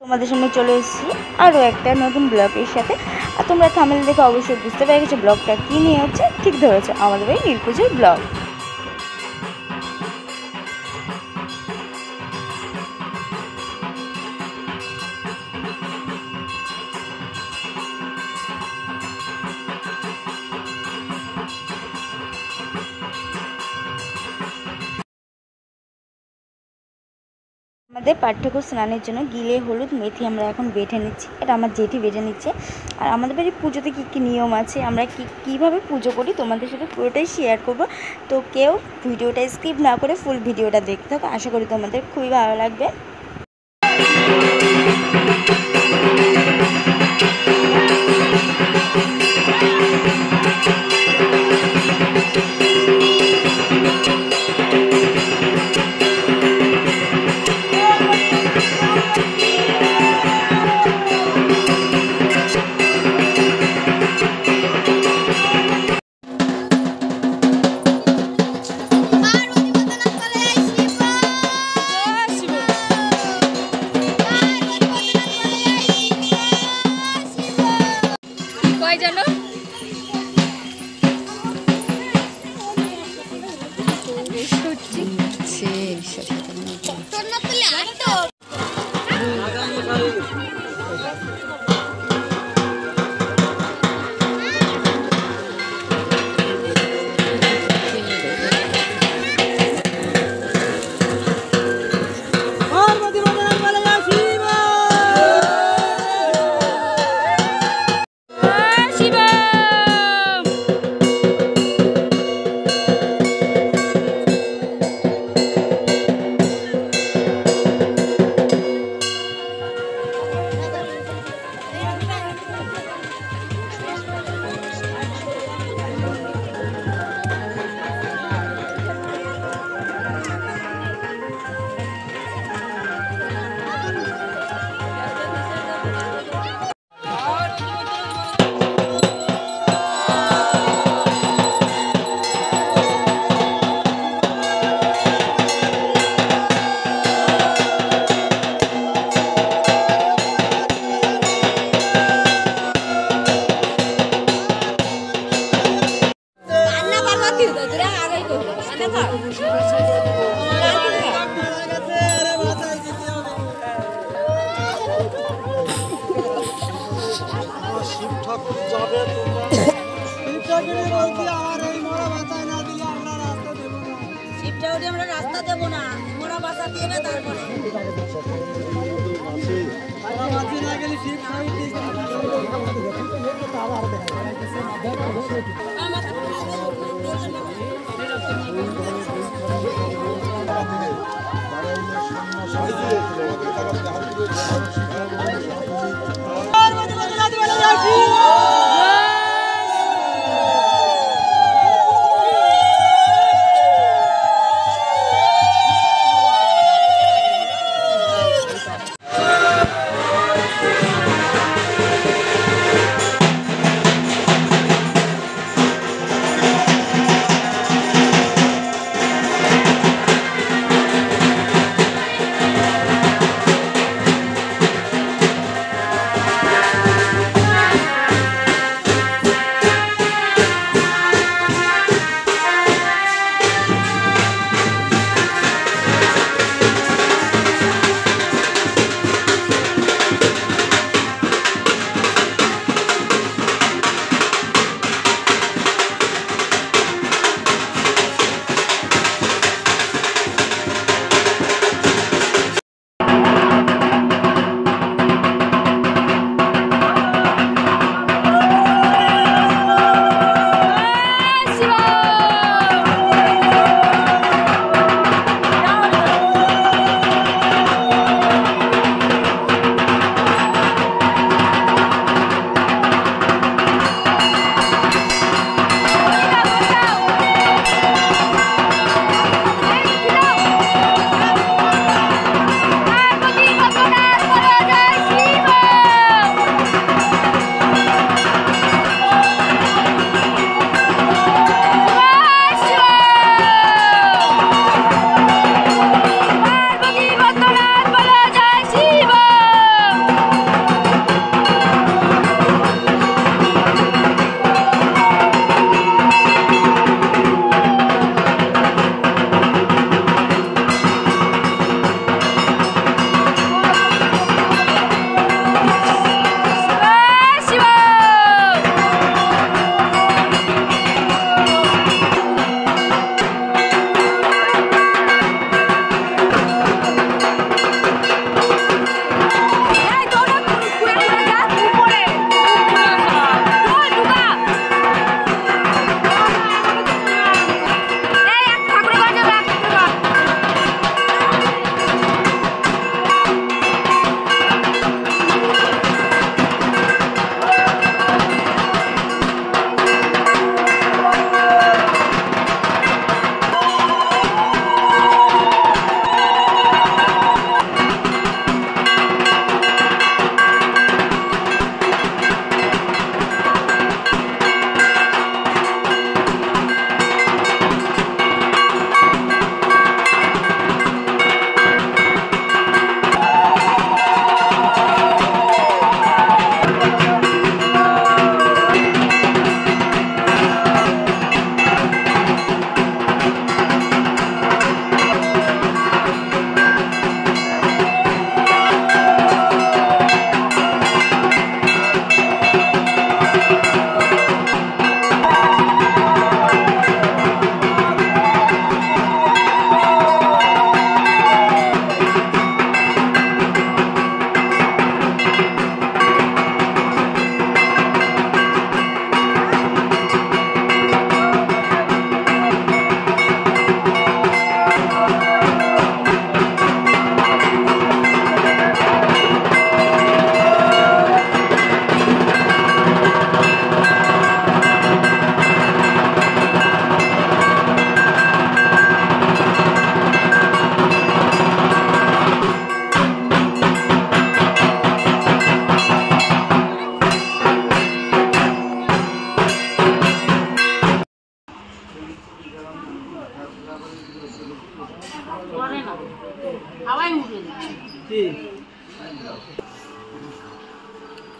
তোমাদের সামনে চলে এসেছি আরও একটা নতুন ব্লগের সাথে। আর তোমরা থাম্বনেল দেখে অবশ্যই বুঝতে পেরে গেছো ব্লগটা কী নিয়ে হচ্ছে। ঠিক ধরেছো, আমাদের বাড়ি নীলকুঠির ব্লগ। আমাদের পাঠ্যক্রম স্নানের জন্য গিলে হলুদ মেথি আমরা এখন বেটে নিচ্ছি। এটা আমার জেঠি বেটে নিচ্ছে। আর আমাদের বাড়ির পুজোতে কী কী নিয়ম আছে, আমরা কীভাবে পুজো করি তোমাদের সাথে পুরোটাই শেয়ার করব। তো কেউ ভিডিওটা স্কিপ না করে ফুল ভিডিওটা দেখতে থাকো, আশা করি তোমাদের খুবই ভালো লাগবে। আমরা রাস্তা দেবো না, মোড়া বাসা দেবে তারপরে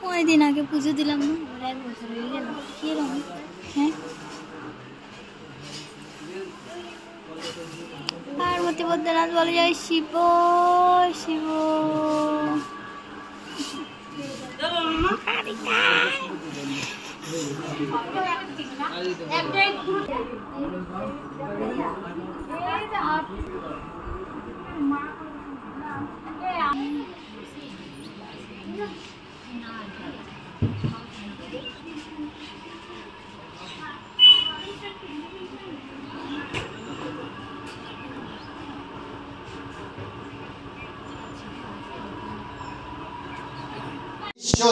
কয়দিন আগে পুজো দিলাম না, আর 1 বছর হয়ে গেল। কিরকম? হ্যাঁ, পার্বতী বদ্রনাথ বলে যায় শিব শিব।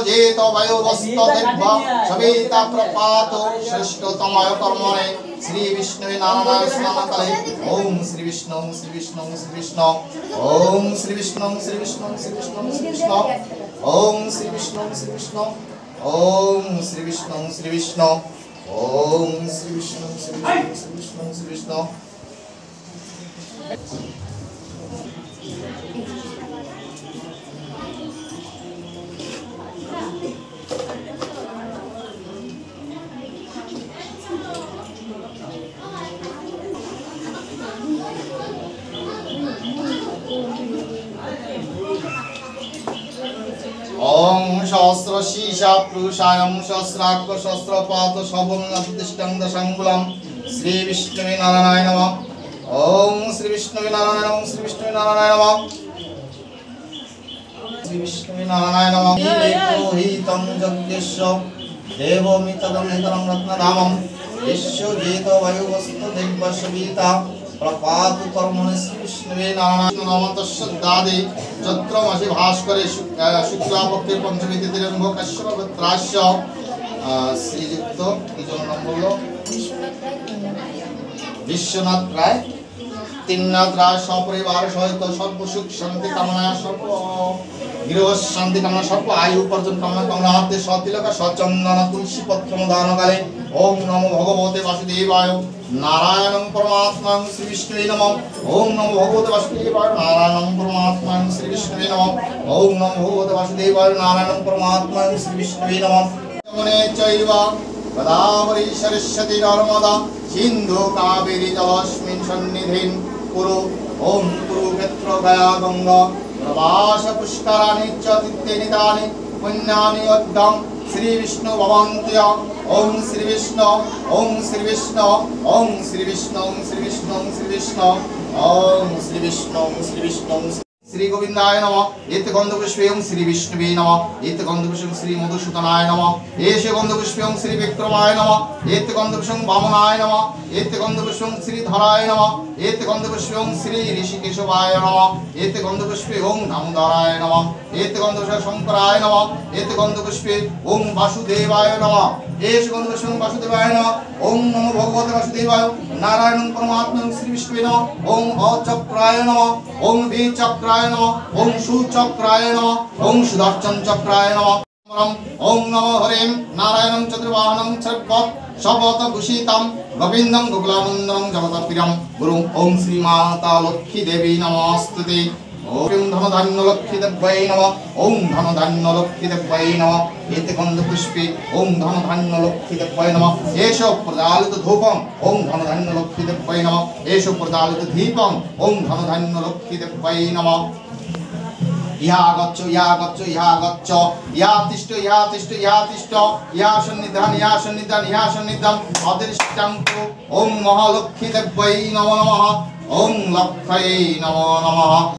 जेत वायुवस्तदेव सविता प्रपातो श्रेष्ठतमय कर्मणे श्री विष्णु नारायण स्नानकाले ओम श्री विष्णु श्री विष्णु श्री विष्णु ओम श्री विष्णु श्री विष्णु श्री विष्णु श्री विष्णु ओम श्री विष्णु श्री विष्णु ओम श्री विष्णु श्री विष्णु ओम श्री विष्णु श्री विष्णु श्री विष्णु ओम सहस्र शीशा पुरुषायम सहस्राक्ष सहस्रपात शोभनतिष्ठं दशंकुलम श्री विष्णु नारायण नमः ओम श्री विष्णु नारायण ओम श्री विष्णु नारायण नमः श्री विष्णु नारायण नमः पुरोहितं यज्ञस्य देवमितदं नितरं रत्नधामं विश्वजेत वायुवस्तदेवसविता प्रपात कर्मणि श्री विष्णु नारायण नाम तस्दादि चैत्र मासे भास्करे शुक्लापक्षे पंचमी तिथि कश्यप गोत्रास्य श्रीयुक्त किजन नाम बोलो विश्वनाथ राय तीननाथ राय सपरिवार सहित सर्व सुख शांति कामना सर्व गृह शांति कामना सर्व आयु उपार्जन कामना कामना हाथे सतिलक सचंदन तुलसी पत्र दान काले ओम नमो भगवते वासुदेवाय नारायणं परमात्मा श्री विष्णुवे नमः ओम नमो भगवते वासुदेवाय नारायणं परमात्मा श्री विष्णुवे नमः ओम नमो भगवते वासुदेवाय नारायणं परमात्मा श्री विष्णुवे नमः यमुने चैव गोदावरी सरस्वती नर्मदा सिन्धु कावेरी जलस्मिन् सन्निधिं कुरु ओम कुरुक्षेत्र गया गंगा प्रवास पुष्कराणि च तीर्थानि तानि पुण्यानि अद्यं श्री विष्णु भवन्त्य ओम श्री विष्णु ओम श्री विष्णु ओम श्री विष्णु ओम श्री विष्णु ओम श्री विष्णु ओम श्री विष्णु ओम श्री विष्णु श्री गोविंदाय नमः एत गंधपुष्पे ओम श्री विष्णुवे नमः एत गंधपुष्पे श्री मधुसूदनाय नमः एष गंधपुष्पे ओम श्री विक्रमाय नमः एत गंधपुष्पे वामनाय नमः एत गंधपुष्पे श्री धराय नमः एत गंधपुष्पे ओम श्री ऋषिकेशवाय नमः एत गंधपुष्पे ओम दामोदराय नमः एत गंधपुष्पे शंकराय नमः एत गंधपुष्पे ओम वासुदेवाय नमः एष गंधपुष्पे ओम वासुदेवाय नमः ओम नमो भगवते वासुदेवाय नारायणं परमात्मा श्री विष्णुवे नमः ओम अचक्राय नमः ओम विचक्राय नमः ओम सुचक्राय नमः ओम सुदर्शन चक्राय नमः ओम नमो हरिं नारायणं चतुर्वाहनं सर्वत शपथ भूषितं गोविंदं गोकुलानंदनं जगतप्रियं गुरुं ओम श्री माता लक्ष्मी देवी नमोस्तुते ओम धन धान्य लक्ष्मी देव्यै नमः ओम धन धान्य लक्ष्मी देव्यै नमः एते गंधपुष्पे ओम धन धान्य लक्ष्मी देव्यै नमः एष प्रज्वालित धूपं ओम धन धान्य लक्ष्मी देव्यै नमः एष प्रज्वालित दीपं ओम धन धान्य लक्ष्मी देव्यै नमः या गच्छ या गच्छ या गच्छ या तिष्ठ या तिष्ठ या तिष्ठ या सन्निधान या सन्निधान या सन्निधान अदृष्टं ओम महालक्ष्मी देव्यै नमो नमः ओम लक्ष्म्यै नमो नमः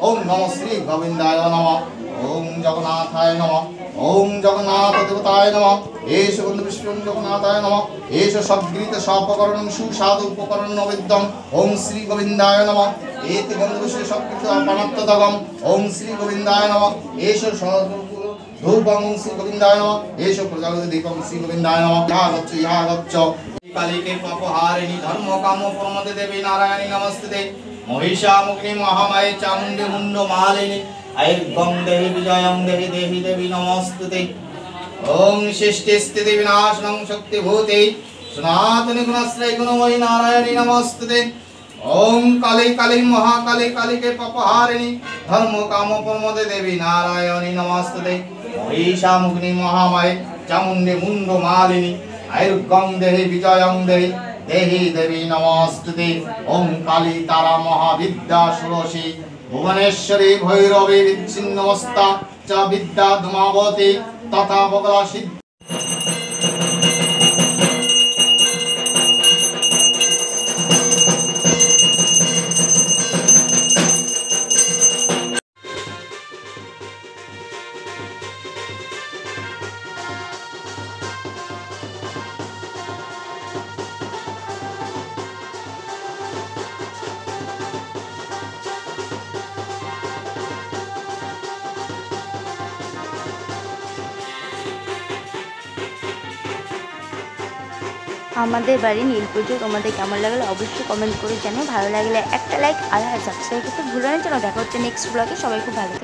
ओम नमो श्री गोविंदाय नमः ओम जगन्नाथाय नमः ওম জগন্নাথ দেবতায় নমঃ এষ বন্ধু বিষ্ণু জগন্নাথায় নমঃ এষ সদ্গৃহীত সপকরণং সুস্বাদু উপকরণ নৈবেদ্যম ওম শ্রী গোবিন্দায় নমঃ এতে বন্ধু বিষ্ণু সৎকৃত অপানত্তদগম ওম শ্রী গোবিন্দায় নমঃ এষ ধূপং শ্রী গোবিন্দায় নমঃ এষ প্রজাপতি দীপং শ্রী গোবিন্দায় নমঃ ইহা গচ্ছ কালিকে পাপহারিণী ধর্ম কাম প্রমদে দেবী নারায়ণী নমস্তে মহিষামুগ্নি মহামায়ে চামুণ্ডী মুন্ড মালিনী আয়ুর্গং দেহি বিজয়ং দেহি দেহি দেবী নমস্তুতে ওং সৃষ্টি স্থিতি বিনাশনং শক্তিভূতে সনাতনী গুণাশ্রয় গুণময়ী নারায়ণী নমস্তুতে ওং কালী কালী মহাকালী কালীকে পাপহারিণী ধর্ম কাম প্রমদে দেবী নারায়ণী নমস্তুতে মহিষামুগ্নি মহামায়ে চামুণ্ডী মুন্ড মালিনী আয়ুর্গং দেহি বিজয়ং দেহি দেহি দেবী নমস্তুতে ওং কালী তারা মহাবিদ্যা ষোড়শী ভুবনেশ্বরী ভৈরবী বিচ্ছিন্নমস্তা চ বিদ্যা ধূমাবতী তথা বগলা সিদ্ধ আমাদের বাড়ি নীল পুজো তোমাদের কেমন লাগলো অবশ্যই কমেন্ট করে জানিও। ভালো লাগলে একটা লাইক আর সাবস্ক্রাইব করতে ভুলো না। যেন দেখা হচ্ছে নেক্সট ব্লগে। সবাই খুব ভালো থাকো।